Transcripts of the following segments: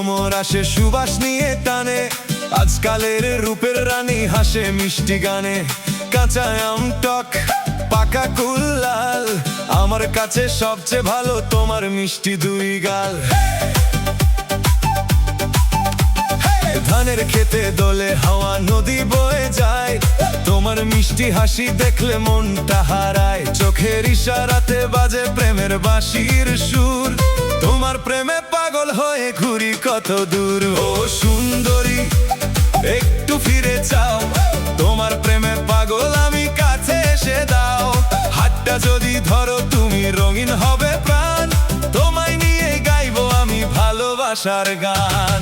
ভ্রমর আসে সুবাস নিয়ে টানে, আজকালের রূপের রানী হাসে মিষ্টি গানে। কাঁচা আম টক, পাকা কুল লাল, আমার কাছে সবচেয়ে ভালো তোমার মিষ্টি দুই গাল। ধানের খেতে দোলে হাওয়া নদী বয়ে যায়, তোমার মিষ্টি হাসি দেখলে মনটা হারায়। চোখের ইশারাতে বাজে প্রেমের বাঁশির সুর, তোমার প্রেমে পাগল হয়ে ঘুরি কত দূর। ও সুন্দরী একটু ফিরে চাও, তোমার প্রেমে পাগল আমি, কাছে এসে দাও। হাতটা যদি ধরো তুমি রঙিন হবে প্রাণ, তোমায় নিয়ে গাইবো আমি ভালোবাসার গান।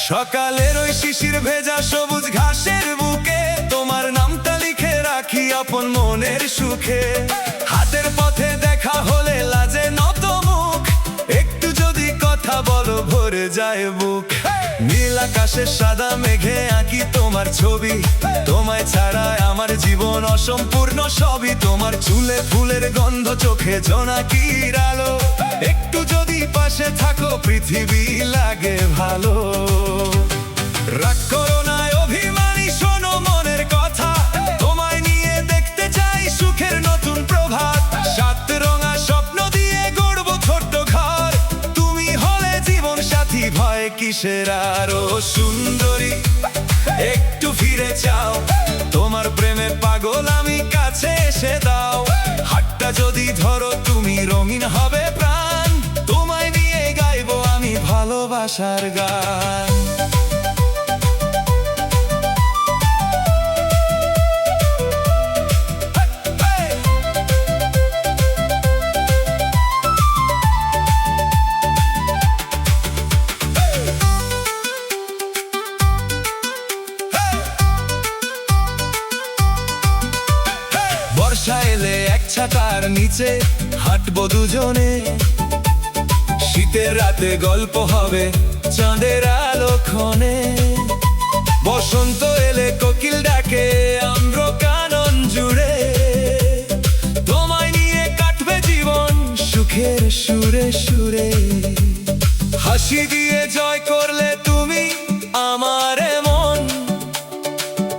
সকালের ওই শিশির ভেজা সবুজ ঘাসের বুকে, তোমার নামটা লিখে রাখি আপন মনের সুখে। হাতের পথে দেখা হলে লাজে নত মুখ, একটু যদি কথা বলো ভরে যায় বুক। নীল আকাশের সাদা মেঘে আঁকি তোমার ছবি, তোমায় ছাড়া আমার জীবন অসম্পূর্ণ সবই। তোমার চুলে ফুলের গন্ধ, চোখে জোনাকির আলো, একটু যদি পাশে থাকো পৃথিবী লাগে ভালো। রাগ করো না অভিমানী, শোনো মনের কথা, তোমায় নিয়ে দেখতে চাই সুখের নতুন প্রভাত। সাত রঙা স্বপ্ন দিয়ে গড়বো ছোট্ট ঘর, তুমি হলে জীবন সাথী, ভয় কিসের আর। ও সুন্দরী একটু ফিরে চাও, তোমার প্রেমে পাগল আমি, কাছে এসে দাও। হাতটা যদি ধরো তুমি রঙিন হবে প্রাণ, তোমায় নিয়ে গাইবো আমি ভালোবাসার গান। বর্ষা এলে এক ছাতার নিচে হাঁটবো দুজনে, শীতের রাতে গল্প হবে চাঁদের আলো ক্ষণে। বসন্ত এলে কোকিল ডাকে আম্র কানন জুড়ে, তোমায় নিয়ে কাটবে জীবন সুখের সুরে সুরে। হাসি দিয়ে জয় করলে তুমি আমার মন,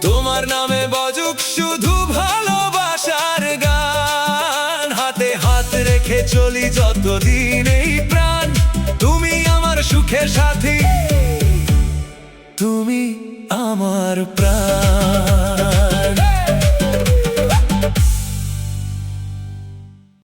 তোমার নামে বাজুক শুধু ভালোবাসার গান। হাতে হাত রেখে চলি যতদিন এই প্রাণ, তুমি আমার সুখের সাথী, তুমি আমার প্রাণ।